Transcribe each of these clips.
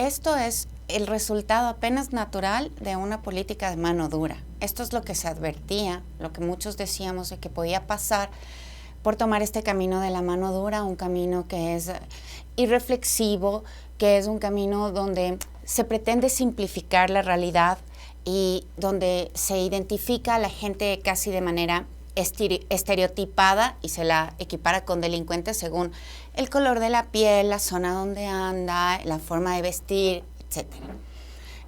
esto es el resultado apenas natural de una política de mano dura. Esto es lo que se advertía, lo que muchos decíamos de que podía pasar por tomar este camino de la mano dura, un camino que es irreflexivo, que es un camino donde se pretende simplificar la realidad y donde se identifica a la gente casi de manera estereotipada y se la equipara con delincuentes según el color de la piel, la zona donde anda, la forma de vestir, etc.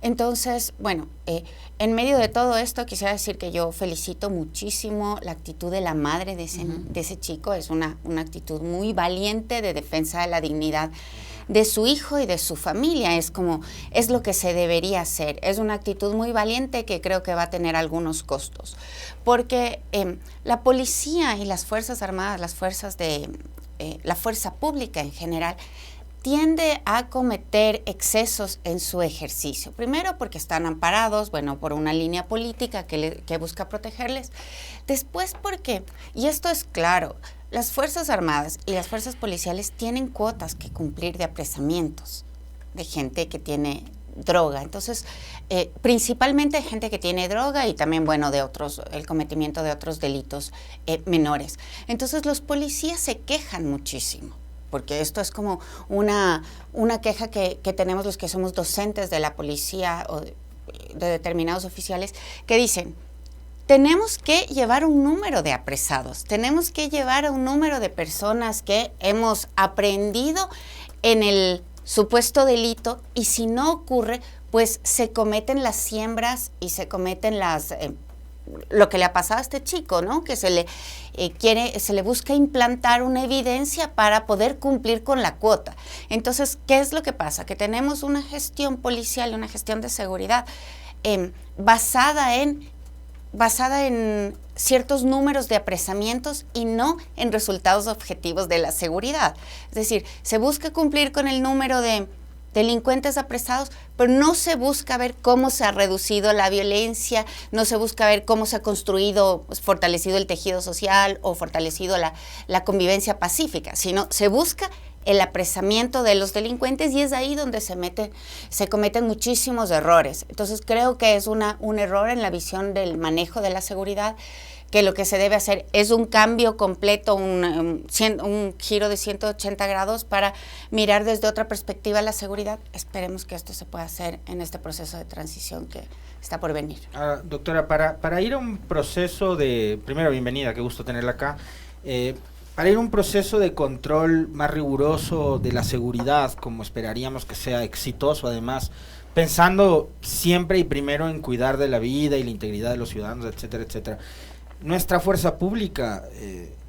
Entonces, bueno, en medio de todo esto quisiera decir que yo felicito muchísimo la actitud de la madre de ese chico. Es una actitud muy valiente de defensa de la dignidad de su hijo y de su familia. Es lo que se debería hacer. Es una actitud muy valiente que creo que va a tener algunos costos. Porque la policía y las Fuerzas Armadas, la fuerza pública en general, tiende a cometer excesos en su ejercicio. Primero porque están amparados, por una línea política que busca protegerles. Después porque, y esto es claro, las Fuerzas Armadas y las fuerzas policiales tienen cuotas que cumplir de apresamientos de gente que tiene droga. Entonces, principalmente gente que tiene droga y también, el cometimiento de otros delitos menores. Entonces, los policías se quejan muchísimo, porque esto es como una queja que tenemos los que somos docentes de la policía o de determinados oficiales, que dicen: tenemos que llevar un número de apresados, tenemos que llevar a un número de personas que hemos aprehendido en el supuesto delito, y si no ocurre, pues se cometen las siembras y se cometen lo que le ha pasado a este chico, ¿no? Que se le busca implantar una evidencia para poder cumplir con la cuota. Entonces, ¿qué es lo que pasa? Que tenemos una gestión policial y una gestión de seguridad basada en ciertos números de apresamientos y no en resultados objetivos de la seguridad. Es decir, se busca cumplir con el número de delincuentes apresados, pero no se busca ver cómo se ha reducido la violencia, no se busca ver cómo se ha construido, fortalecido el tejido social o fortalecido la convivencia pacífica, sino se busca el apresamiento de los delincuentes, y es ahí donde se cometen muchísimos errores. Entonces creo que es un error en la visión del manejo de la seguridad, que lo que se debe hacer es un cambio completo, un giro de 180 grados para mirar desde otra perspectiva la seguridad. Esperemos que esto se pueda hacer en este proceso de transición que está por venir. Doctora, para ir a un proceso primero, bienvenida, qué gusto tenerla acá. Para ir a un proceso de control más riguroso de la seguridad, como esperaríamos que sea exitoso, además, pensando siempre y primero en cuidar de la vida y la integridad de los ciudadanos, etcétera, etcétera. Nuestra fuerza pública,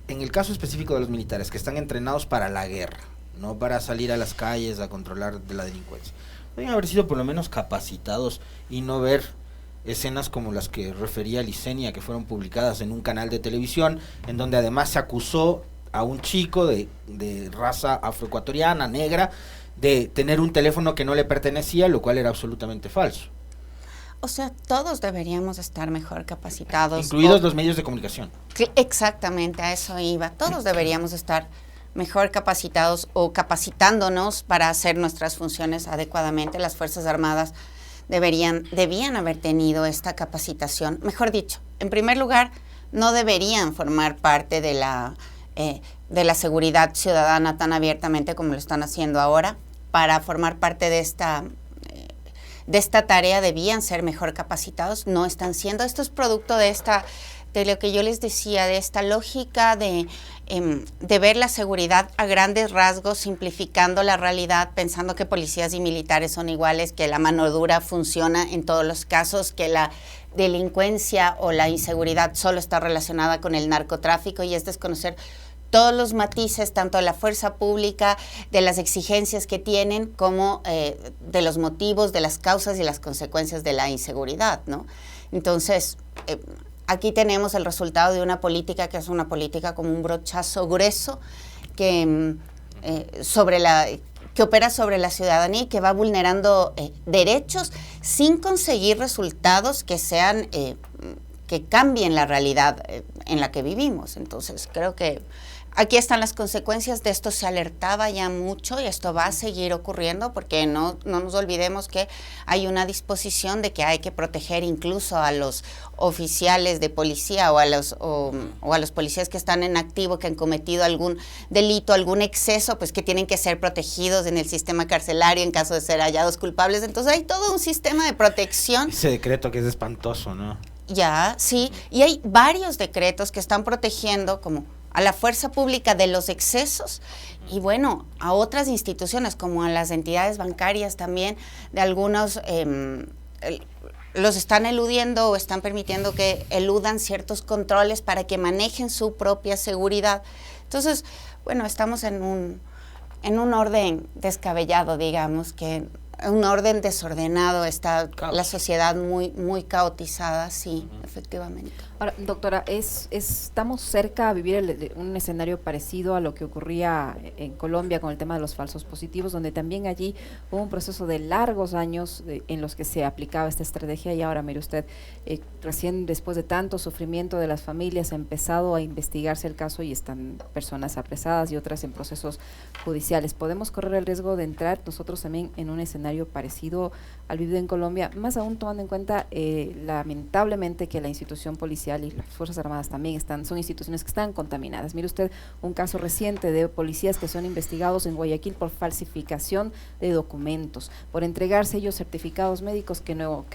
en el caso específico de los militares, que están entrenados para la guerra, no para salir a las calles a controlar de la delincuencia, deben haber sido por lo menos capacitados y no ver escenas como las que refería Licenia, que fueron publicadas en un canal de televisión, en donde además se acusó a un chico de raza afroecuatoriana, negra, de tener un teléfono que no le pertenecía, lo cual era absolutamente falso. O sea, todos deberíamos estar mejor capacitados. Incluidos los medios de comunicación. Exactamente, a eso iba. Todos deberíamos estar mejor capacitados o capacitándonos para hacer nuestras funciones adecuadamente. Las Fuerzas Armadas debían haber tenido esta capacitación. Mejor dicho, en primer lugar, no deberían formar parte de la seguridad ciudadana tan abiertamente como lo están haciendo ahora. Para formar parte de esta tarea debían ser mejor capacitados, no están siendo. Esto es producto de lo que yo les decía, de esta lógica de ver la seguridad a grandes rasgos, simplificando la realidad, pensando que policías y militares son iguales, que la mano dura funciona en todos los casos, que la delincuencia o la inseguridad solo está relacionada con el narcotráfico, y es desconocer todos los matices, tanto de la fuerza pública, de las exigencias que tienen, como de los motivos, de las causas y las consecuencias de la inseguridad, ¿no? Entonces, aquí tenemos el resultado de una política que es una política como un brochazo grueso que opera sobre la ciudadanía y que va vulnerando derechos sin conseguir resultados que que cambien la realidad en la que vivimos. Entonces, creo que aquí están las consecuencias, de esto se alertaba ya mucho y esto va a seguir ocurriendo porque no nos olvidemos que hay una disposición de que hay que proteger incluso a los oficiales de policía o a los policías que están en activo, que han cometido algún delito, algún exceso, pues que tienen que ser protegidos en el sistema carcelario en caso de ser hallados culpables. Entonces hay todo un sistema de protección. Ese decreto que es espantoso, ¿no? Ya, sí, y hay varios decretos que están protegiendo como a la fuerza pública de los excesos y bueno, a otras instituciones como a las entidades bancarias también, de algunos los están eludiendo o están permitiendo que eludan ciertos controles para que manejen su propia seguridad. Entonces, bueno, estamos en un orden descabellado, digamos, que un orden desordenado, está Caos. La sociedad muy caotizada, sí, efectivamente. Ahora, doctora, ¿estamos cerca a vivir un escenario parecido a lo que ocurría en Colombia con el tema de los falsos positivos, donde también allí hubo un proceso de largos años en los que se aplicaba esta estrategia y ahora, mire usted, recién después de tanto sufrimiento de las familias ha empezado a investigarse el caso y están personas apresadas y otras en procesos judiciales? ¿Podemos correr el riesgo de entrar nosotros también en un escenario parecido al vivido en Colombia, más aún tomando en cuenta lamentablemente que la institución policial y las Fuerzas Armadas también son instituciones que están contaminadas? Mire usted un caso reciente de policías que son investigados en Guayaquil por falsificación de documentos, por entregar sellos certificados médicos que no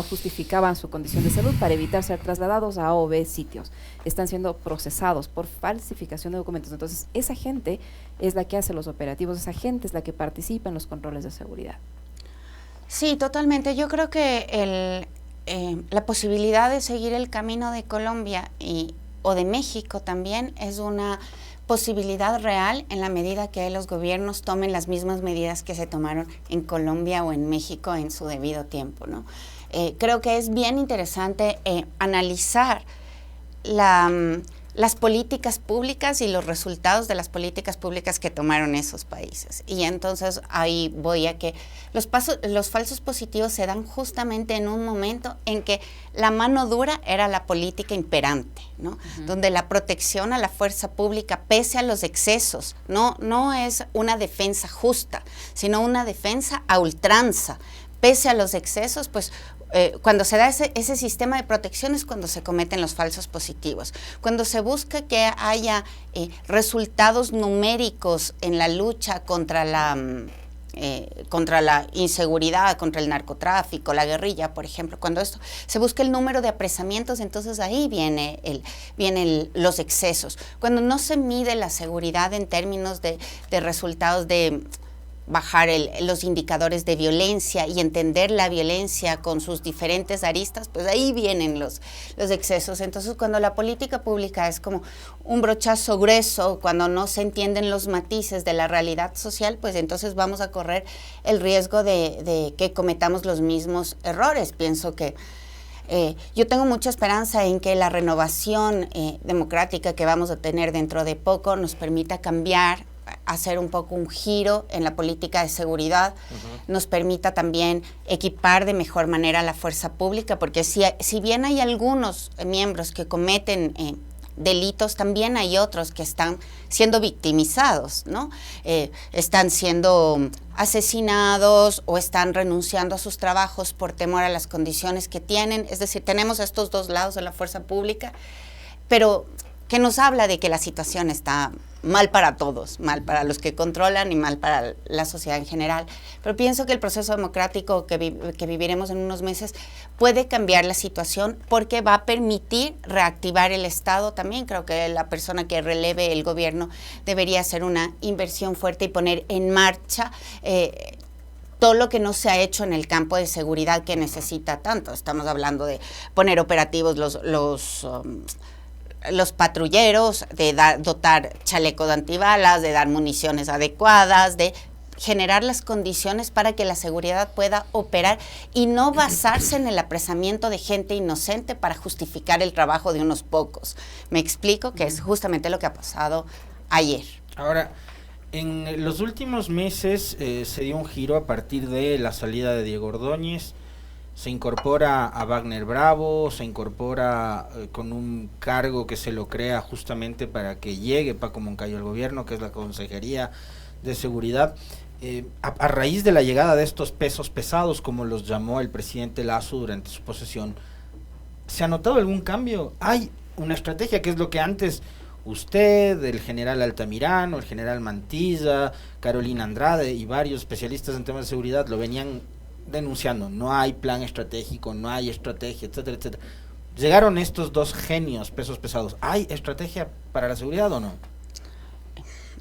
justificaban su condición de salud para evitar ser trasladados a A o B sitios. Están siendo procesados por falsificación de documentos. Entonces, esa gente es la que hace los operativos, esa gente es la que participa en los controles de seguridad. Sí, totalmente. Yo creo que la posibilidad de seguir el camino de Colombia o de México también es una posibilidad real en la medida que los gobiernos tomen las mismas medidas que se tomaron en Colombia o en México en su debido tiempo, ¿no? Creo que es bien interesante analizar las políticas públicas y los resultados de las políticas públicas que tomaron esos países. Y entonces ahí voy a que los falsos positivos se dan justamente en un momento en que la mano dura era la política imperante, ¿no? Donde la protección a la fuerza pública, pese a los excesos, no es una defensa justa, sino una defensa a ultranza. Pese a los excesos, pues cuando se da ese sistema de protección es cuando se cometen los falsos positivos. Cuando se busca que haya resultados numéricos en la lucha contra la inseguridad, contra el narcotráfico, la guerrilla, por ejemplo, cuando esto se busca el número de apresamientos, entonces ahí vienen los excesos. Cuando no se mide la seguridad en términos de resultados de bajar los indicadores de violencia y entender la violencia con sus diferentes aristas, pues ahí vienen los excesos. Entonces, cuando la política pública es como un brochazo grueso, cuando no se entienden los matices de la realidad social, pues entonces vamos a correr el riesgo de que cometamos los mismos errores. Pienso que yo tengo mucha esperanza en que la renovación democrática que vamos a tener dentro de poco nos permita cambiar, hacer un poco un giro en la política de seguridad, nos permita también equipar de mejor manera a la fuerza pública, porque si bien hay algunos miembros que cometen delitos, también hay otros que están siendo victimizados, ¿no? Están siendo asesinados o están renunciando a sus trabajos por temor a las condiciones que tienen. Es decir, tenemos estos dos lados de la fuerza pública, pero que nos habla de que la situación está mal para todos, mal para los que controlan y mal para la sociedad en general. Pero pienso que el proceso democrático que viviremos en unos meses puede cambiar la situación porque va a permitir reactivar el Estado también. Creo que la persona que releve el gobierno debería hacer una inversión fuerte y poner en marcha todo lo que no se ha hecho en el campo de seguridad que necesita tanto. Estamos hablando de poner operativos los patrulleros, de dotar chalecos de antibalas, de dar municiones adecuadas, de generar las condiciones para que la seguridad pueda operar y no basarse en el apresamiento de gente inocente para justificar el trabajo de unos pocos. Me explico, que es justamente lo que ha pasado ayer. Ahora, en los últimos meses se dio un giro a partir de la salida de Diego Ordóñez. se incorpora a Wagner Bravo, se incorpora con un cargo que se lo crea justamente para que llegue Paco Moncayo al gobierno, que es la Consejería de Seguridad. A raíz de la llegada de estos pesos pesados, como los llamó el presidente Lasso durante su posesión, ¿se ha notado algún cambio? ¿Hay una estrategia, que es lo que antes usted, el general Altamirano, el general Mantilla, Carolina Andrade y varios especialistas en temas de seguridad lo venían denunciando? No hay plan estratégico, no hay estrategia, etcétera, etcétera. Llegaron estos dos genios pesos pesados. ¿Hay estrategia para la seguridad o no?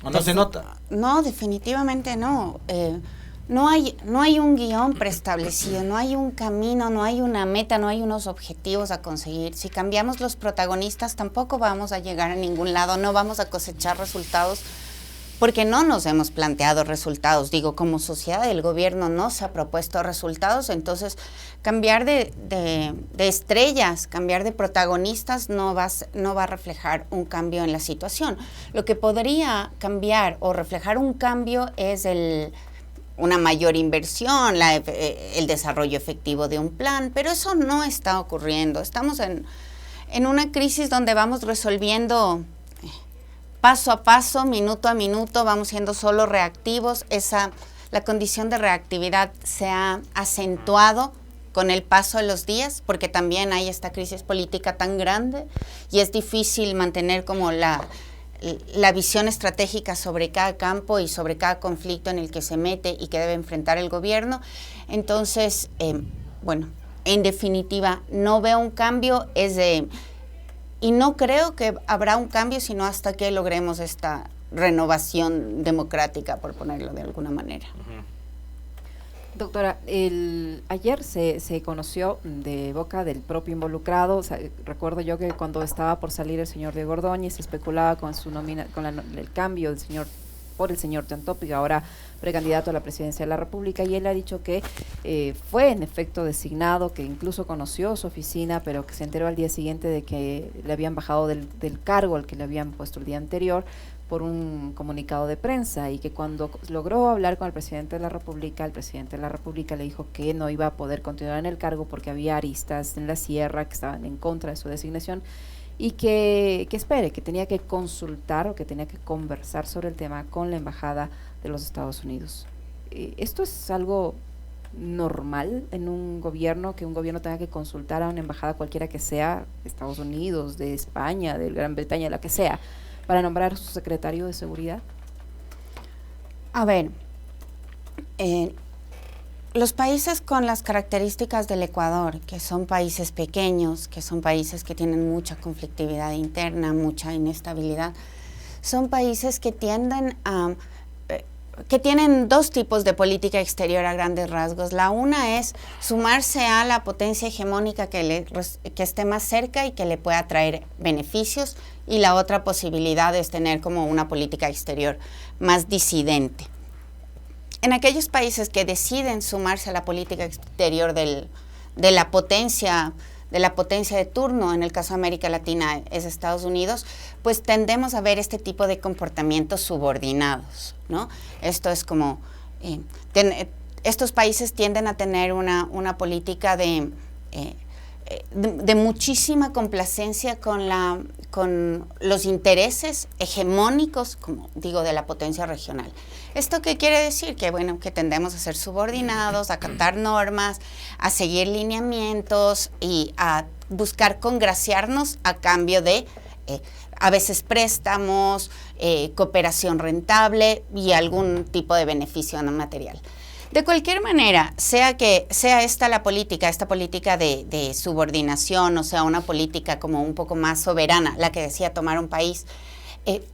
¿O no se nota? No, definitivamente no. No hay un guión preestablecido, no hay un camino, no hay una meta, no hay unos objetivos a conseguir. Si cambiamos los protagonistas, tampoco vamos a llegar a ningún lado, no vamos a cosechar resultados, porque no nos hemos planteado resultados. Digo, como sociedad, el gobierno no se ha propuesto resultados, entonces cambiar de estrellas, cambiar de protagonistas no va a reflejar un cambio en la situación. Lo que podría cambiar o reflejar un cambio es una mayor inversión, el desarrollo efectivo de un plan, pero eso no está ocurriendo. Estamos en una crisis donde vamos resolviendo paso a paso, minuto a minuto, vamos siendo solo reactivos. La condición de reactividad se ha acentuado con el paso de los días, porque también hay esta crisis política tan grande y es difícil mantener como la visión estratégica sobre cada campo y sobre cada conflicto en el que se mete y que debe enfrentar el gobierno. Entonces, bueno, en definitiva, no veo un cambio, y no creo que habrá un cambio sino hasta que logremos esta renovación democrática, por ponerlo de alguna manera. Doctora, ayer se conoció de boca del propio involucrado. O sea, recuerdo yo que cuando estaba por salir el señor Diego Ordóñez se especulaba con su el cambio por el señor Jan Topic, ahora precandidato a la presidencia de la República, y él ha dicho que fue en efecto designado, que incluso conoció su oficina, pero que se enteró al día siguiente de que le habían bajado del cargo al que le habían puesto el día anterior por un comunicado de prensa, y que cuando logró hablar con el presidente de la República, el presidente de la República le dijo que no iba a poder continuar en el cargo porque había aristas en la sierra que estaban en contra de su designación, y que espere, que tenía que consultar o que tenía que conversar sobre el tema con la Embajada de los Estados Unidos. ¿Esto es algo normal en un gobierno, que un gobierno tenga que consultar a una embajada cualquiera que sea, de Estados Unidos, de España, de Gran Bretaña, la que sea, para nombrar a su secretario de seguridad? A ver, los países con las características del Ecuador, que son países pequeños, que son países que tienen mucha conflictividad interna, mucha inestabilidad, son países que tienden que tienen dos tipos de política exterior a grandes rasgos. La una es sumarse a la potencia hegemónica que esté más cerca y que le pueda traer beneficios, y la otra posibilidad es tener como una política exterior más disidente. En aquellos países que deciden sumarse a la política exterior de la potencia de turno, en el caso de América Latina es Estados Unidos, pues tendemos a ver este tipo de comportamientos subordinados, ¿no? Esto es como, estos países tienden a tener una política de muchísima complacencia con los intereses hegemónicos, como digo, de la potencia regional. ¿Esto qué quiere decir? Que bueno, que tendemos a ser subordinados, a acatar normas, a seguir lineamientos y a buscar congraciarnos a cambio de a veces préstamos, cooperación rentable y algún tipo de beneficio no material. De cualquier manera, sea esta la política, esta política de subordinación, o sea, una política como un poco más soberana, la que decía tomar un país,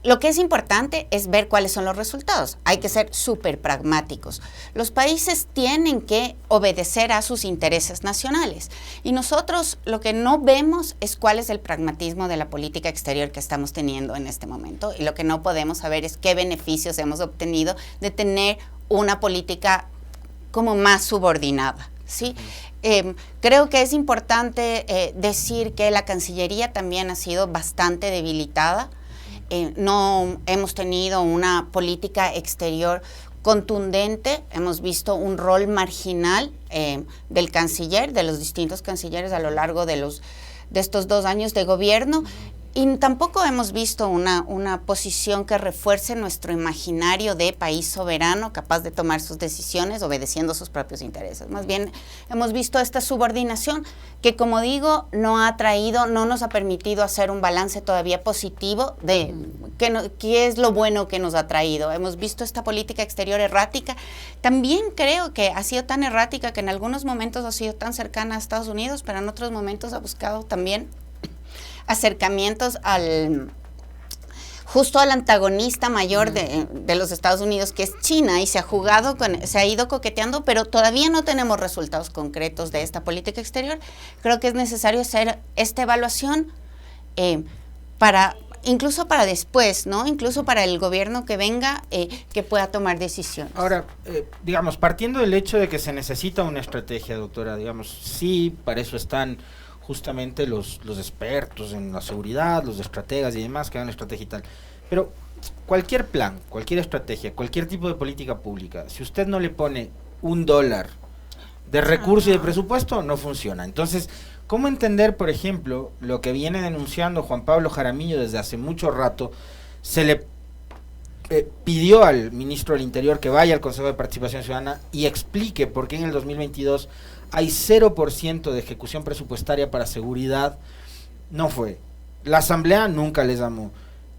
lo que es importante es ver cuáles son los resultados. Hay que ser súper pragmáticos. Los países tienen que obedecer a sus intereses nacionales, y nosotros lo que no vemos es cuál es el pragmatismo de la política exterior que estamos teniendo en este momento, y lo que no podemos saber es qué beneficios hemos obtenido de tener una política como más subordinada, ¿sí? Creo que es importante decir que la Cancillería también ha sido bastante debilitada. No hemos tenido una política exterior contundente, hemos visto un rol marginal del canciller, de los distintos cancilleres a lo largo de estos 2 años de gobierno, y tampoco hemos visto una posición que refuerce nuestro imaginario de país soberano, capaz de tomar sus decisiones obedeciendo sus propios intereses. Más bien hemos visto esta subordinación que, como digo, no nos ha permitido hacer un balance todavía positivo de qué es lo bueno que nos ha traído. Hemos visto esta política exterior errática. También creo que ha sido tan errática que en algunos momentos ha sido tan cercana a Estados Unidos, pero en otros momentos ha buscado también acercamientos justo al antagonista mayor de los Estados Unidos, que es China, y se ha ido coqueteando, pero todavía no tenemos resultados concretos de esta política exterior. Creo que es necesario hacer esta evaluación incluso para después, ¿no? Incluso para el gobierno que venga, que pueda tomar decisiones. Ahora, digamos, partiendo del hecho de que se necesita una estrategia, doctora, digamos, sí, para eso están justamente los expertos en la seguridad, los estrategas y demás que hagan estrategia y tal. Pero cualquier plan, cualquier estrategia, cualquier tipo de política pública, si usted no le pone $1 de recurso y de presupuesto, no funciona. Entonces, ¿cómo entender, por ejemplo, lo que viene denunciando Juan Pablo Jaramillo desde hace mucho rato? Se le pidió al ministro del Interior que vaya al Consejo de Participación Ciudadana y explique por qué en el 2022 hay 0% de ejecución presupuestaria para seguridad. No fue. La Asamblea nunca les llamó.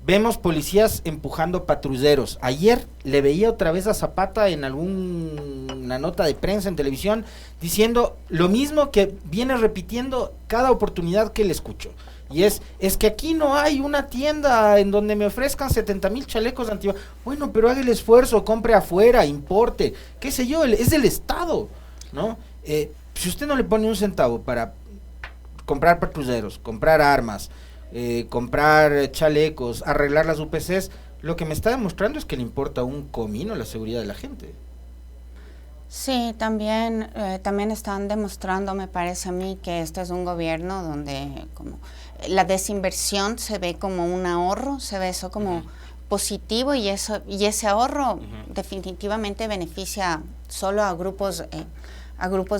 Vemos policías empujando patrulleros. Ayer le veía otra vez a Zapata en alguna nota de prensa en televisión diciendo lo mismo que viene repitiendo cada oportunidad que le escucho. Y es que aquí no hay una tienda en donde me ofrezcan 70,000 chalecos antibalas. Bueno, pero haga el esfuerzo, compre afuera, importe, qué sé yo, es del Estado, ¿no? Si usted no le pone un centavo para comprar patrulleros, comprar armas, comprar chalecos, arreglar las UPCs, lo que me está demostrando es que le importa un comino la seguridad de la gente. Sí, también están demostrando, me parece a mí, que este es un gobierno donde como la desinversión se ve como un ahorro, se ve eso como positivo, y ese ahorro definitivamente beneficia solo a grupos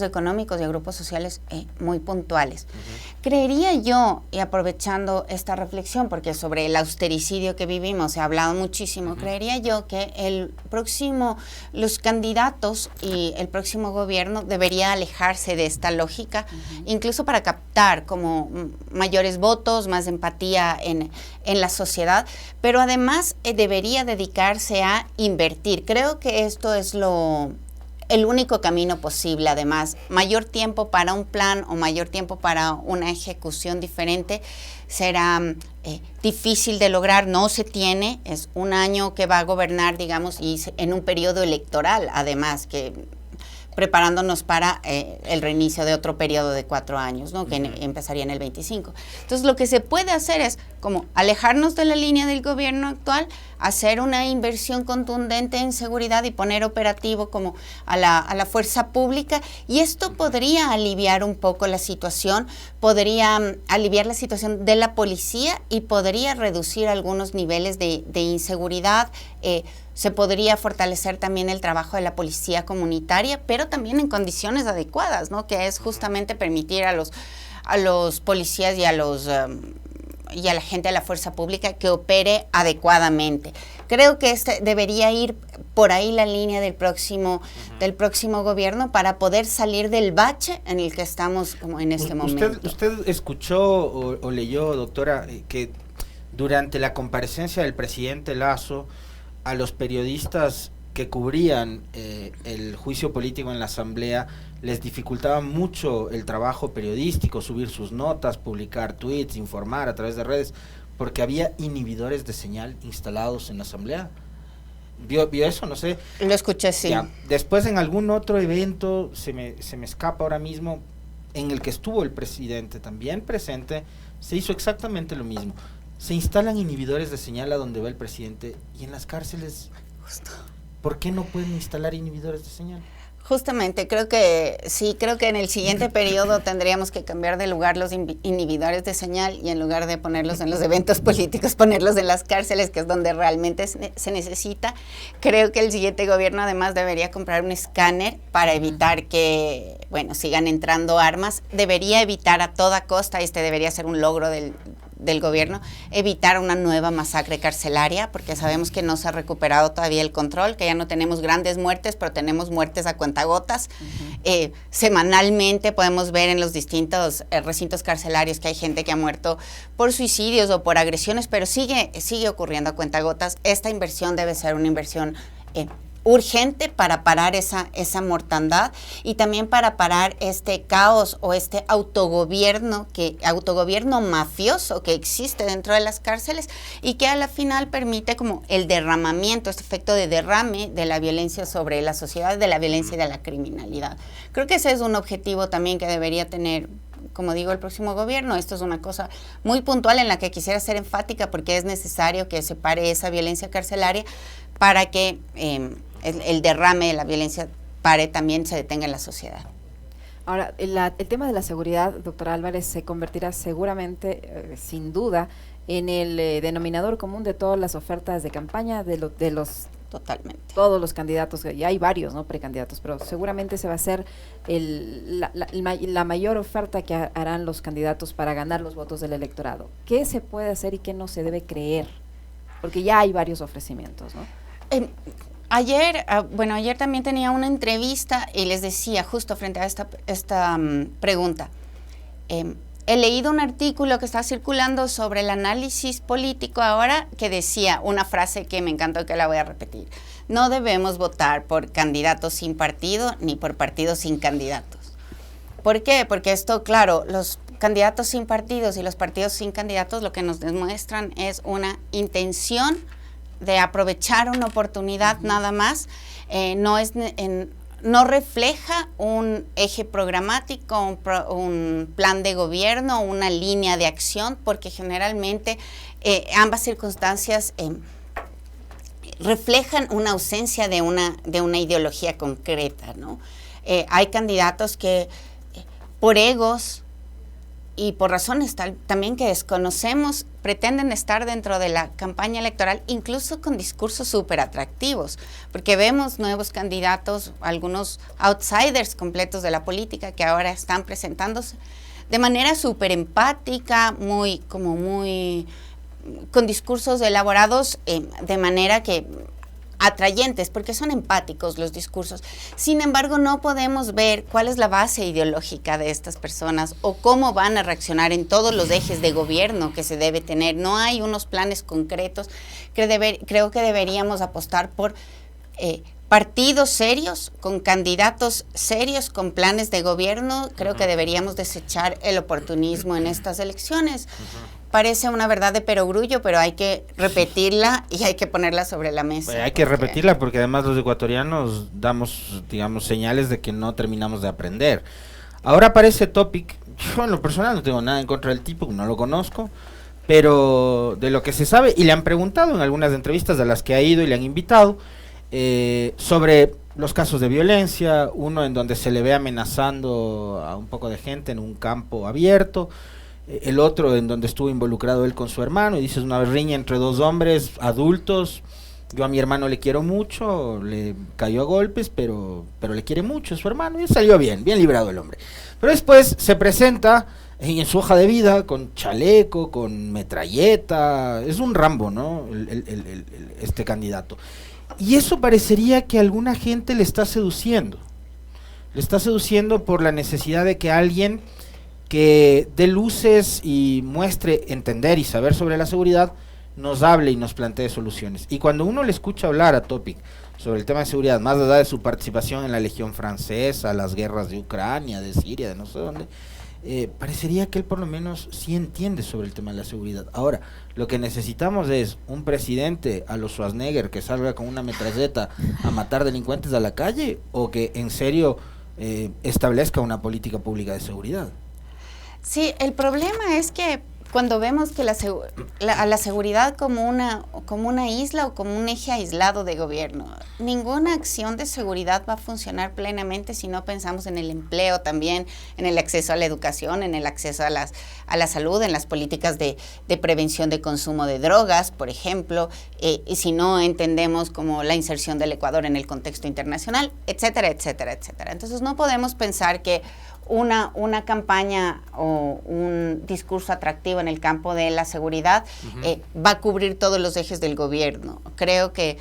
económicos y a grupos sociales muy puntuales. Creería yo, y aprovechando esta reflexión, porque sobre el austericidio que vivimos se ha hablado muchísimo, creería yo que los candidatos y el próximo gobierno debería alejarse de esta lógica, incluso para captar como mayores votos, más empatía en la sociedad, pero además debería dedicarse a invertir. Creo que esto es el único camino posible. Además, mayor tiempo para un plan o mayor tiempo para una ejecución diferente será difícil de lograr, no se tiene, es un año que va a gobernar, digamos, y en un periodo electoral, además, que preparándonos para el reinicio de otro periodo de 4 años, ¿no? Que empezaría en el 25. Entonces, lo que se puede hacer es como alejarnos de la línea del gobierno actual, hacer una inversión contundente en seguridad y poner operativo como a la fuerza pública, y esto podría aliviar un poco la situación, podría aliviar la situación de la policía y podría reducir algunos niveles de inseguridad. Se podría fortalecer también el trabajo de la policía comunitaria, pero también en condiciones adecuadas, ¿no? Que es justamente permitir a los policías y a la gente de la fuerza pública que opere adecuadamente. Creo que debería ir por ahí la línea del próximo gobierno para poder salir del bache en el que estamos como en este momento. ¿Usted escuchó o leyó, doctora, que durante la comparecencia del presidente Lasso a los periodistas que cubrían el juicio político en la Asamblea les dificultaba mucho el trabajo periodístico, subir sus notas, publicar tweets, informar a través de redes, porque había inhibidores de señal instalados en la Asamblea? ¿Vio eso? No sé. Lo escuché, sí. Ya. Después, en algún otro evento, se me escapa ahora mismo, en el que estuvo el presidente también presente, se hizo exactamente lo mismo. Se instalan inhibidores de señal a donde va el presidente, y en las cárceles, ¿por qué no pueden instalar inhibidores de señal? Justamente, creo que sí, creo que en el siguiente periodo tendríamos que cambiar de lugar los inhibidores de señal y en lugar de ponerlos en los eventos políticos, ponerlos en las cárceles, que es donde realmente se necesita. Creo que el siguiente gobierno además debería comprar un escáner para evitar que, bueno, sigan entrando armas. Debería evitar a toda costa, este debería ser un logro del gobierno, evitar una nueva masacre carcelaria, porque sabemos que no se ha recuperado todavía el control, que ya no tenemos grandes muertes, pero tenemos muertes a cuentagotas. Semanalmente podemos ver en los distintos recintos carcelarios que hay gente que ha muerto por suicidios o por agresiones, pero sigue ocurriendo a cuentagotas. Esta inversión debe ser una inversión urgente para parar esa mortandad y también para parar este caos o este autogobierno mafioso que existe dentro de las cárceles y que a la final permite como el derramamiento, este efecto de derrame de la violencia sobre la sociedad, de la violencia y de la criminalidad. Creo que ese es un objetivo también que debería tener, como digo, el próximo gobierno. Esto es una cosa muy puntual en la que quisiera ser enfática porque es necesario que se pare esa violencia carcelaria para que el derrame de la violencia también se detenga en la sociedad. Ahora, el tema de la seguridad, doctora Álvarez, se convertirá seguramente, sin duda, en el denominador común de todas las ofertas de campaña de los totalmente todos los candidatos, y hay varios, ¿no?, precandidatos, pero seguramente se va a ser la mayor oferta que harán los candidatos para ganar los votos del electorado. ¿Qué se puede hacer y qué no se debe creer? Porque ya hay varios ofrecimientos, ¿no? Ayer también tenía una entrevista y les decía justo frente a esta pregunta, he leído un artículo que está circulando sobre el análisis político ahora que decía una frase que me encantó, que la voy a repetir: no debemos votar por candidatos sin partido ni por partidos sin candidatos. ¿Por qué? Porque esto, claro, los candidatos sin partidos y los partidos sin candidatos lo que nos demuestran es una intención de aprovechar una oportunidad nada más, no refleja un eje programático, un plan de gobierno, una línea de acción, porque generalmente ambas circunstancias reflejan una ausencia de una ideología concreta, ¿no? Hay candidatos que por egos y por razones también que desconocemos, pretenden estar dentro de la campaña electoral, incluso con discursos súper atractivos, porque vemos nuevos candidatos, algunos outsiders completos de la política que ahora están presentándose de manera súper empática, con discursos elaborados de manera que atrayentes, porque son empáticos los discursos. Sin embargo, no podemos ver cuál es la base ideológica de estas personas o cómo van a reaccionar en todos los ejes de gobierno que se debe tener. No hay unos planes concretos. Creo que deberíamos apostar por partidos serios, con candidatos serios, con planes de gobierno. Creo que deberíamos desechar el oportunismo en estas elecciones. Parece una verdad de perogrullo, pero hay que repetirla y hay que ponerla sobre la mesa. Hay que repetirla porque además los ecuatorianos damos, digamos, señales de que no terminamos de aprender. Ahora aparece Topic. Yo en lo personal no tengo nada en contra del tipo, no lo conozco, pero de lo que se sabe, y le han preguntado en algunas entrevistas a las que ha ido y le han invitado, sobre los casos de violencia, uno en donde se le ve amenazando a un poco de gente en un campo abierto, el otro en donde estuvo involucrado él con su hermano, y dices una riña entre dos hombres adultos. Yo a mi hermano le quiero mucho, le cayó a golpes, pero le quiere mucho su hermano, y salió bien librado el hombre. Pero después se presenta en su hoja de vida con chaleco, con metralleta, es un Rambo, ¿no? Este candidato. Y eso parecería que alguna gente le está seduciendo por la necesidad de que alguien que dé luces y muestre entender y saber sobre la seguridad nos hable y nos plantee soluciones. Y cuando uno le escucha hablar a Topic sobre el tema de seguridad, más allá de su participación en la Legión Francesa, las guerras de Ucrania, de Siria, de no sé dónde, parecería que él por lo menos sí entiende sobre el tema de la seguridad. Ahora, lo que necesitamos es un presidente a los Schwarzenegger que salga con una metralleta a matar delincuentes a la calle, o que en serio establezca una política pública de seguridad. Sí, el problema es que cuando vemos que a la seguridad como una isla o como un eje aislado de gobierno, ninguna acción de seguridad va a funcionar plenamente si no pensamos en el empleo también, en el acceso a la educación, en el acceso a la salud, en las políticas de prevención de consumo de drogas, por ejemplo, y si no entendemos como la inserción del Ecuador en el contexto internacional, etcétera, etcétera, etcétera. Entonces no podemos pensar que una campaña o un discurso atractivo en el campo de la seguridad va a cubrir todos los ejes del gobierno. Creo que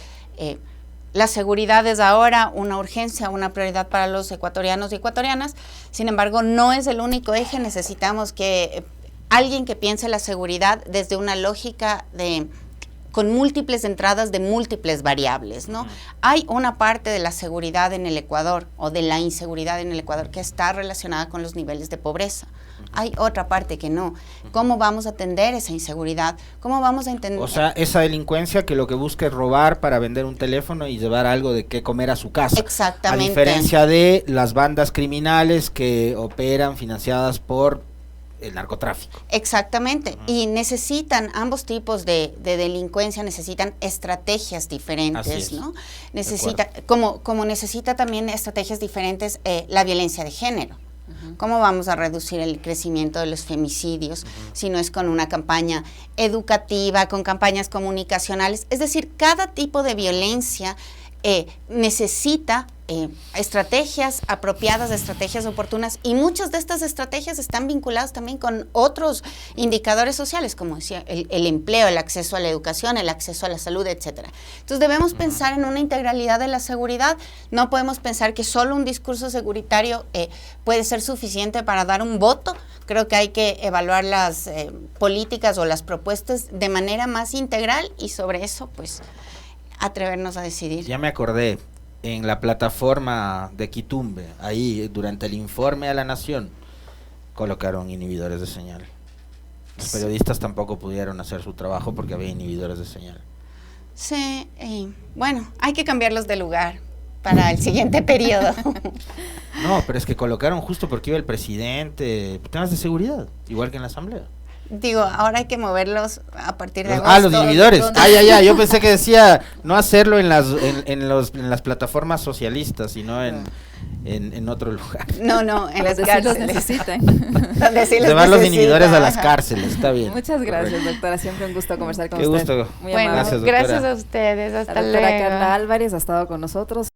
la seguridad es ahora una urgencia, una prioridad para los ecuatorianos y ecuatorianas. Sin embargo, no es el único eje. Necesitamos que alguien que piense la seguridad desde una lógica con múltiples entradas de múltiples variables, ¿no? Hay una parte de la seguridad en el Ecuador o de la inseguridad en el Ecuador que está relacionada con los niveles de pobreza. Hay otra parte que no. ¿Cómo vamos a atender esa inseguridad? ¿Cómo vamos a entender? O sea, esa delincuencia que lo que busca es robar para vender un teléfono y llevar algo de qué comer a su casa. Exactamente. A diferencia de las bandas criminales que operan financiadas por el narcotráfico. Exactamente, y necesitan, ambos tipos de delincuencia necesitan estrategias diferentes, ¿no? Necesita, como necesita también estrategias diferentes la violencia de género. ¿Cómo vamos a reducir el crecimiento de los femicidios si no es con una campaña educativa, con campañas comunicacionales? Es decir, cada tipo de violencia necesita estrategias apropiadas, estrategias oportunas, y muchas de estas estrategias están vinculadas también con otros indicadores sociales, como decía, el empleo, el acceso a la educación, el acceso a la salud, etcétera. Entonces debemos pensar en una integralidad de la seguridad. No podemos pensar que solo un discurso seguritario puede ser suficiente para dar un voto. Creo que hay que evaluar las políticas o las propuestas de manera más integral, y sobre eso, pues, atrevernos a decidir. Ya me acordé, en la plataforma de Quitumbe, ahí durante el informe a la Nación, colocaron inhibidores de señal. Los periodistas tampoco pudieron hacer su trabajo porque había inhibidores de señal. Sí, bueno, hay que cambiarlos de lugar para el siguiente periodo. No, pero es que colocaron justo porque iba el presidente, temas de seguridad, igual que en la asamblea. Digo, ahora hay que moverlos a partir de agosto. Los inhibidores. Yo pensé que decía no hacerlo en las plataformas socialistas, sino en otro lugar. No, en las cárceles. Los necesitan. Donde sí llevar los inhibidores a las cárceles, está bien. Muchas gracias, correcto. Doctora. Siempre un gusto conversar con Qué usted. gusto. Muy bueno, amable. gracias a ustedes. Hasta La doctora luego. Carla Álvarez ha estado con nosotros.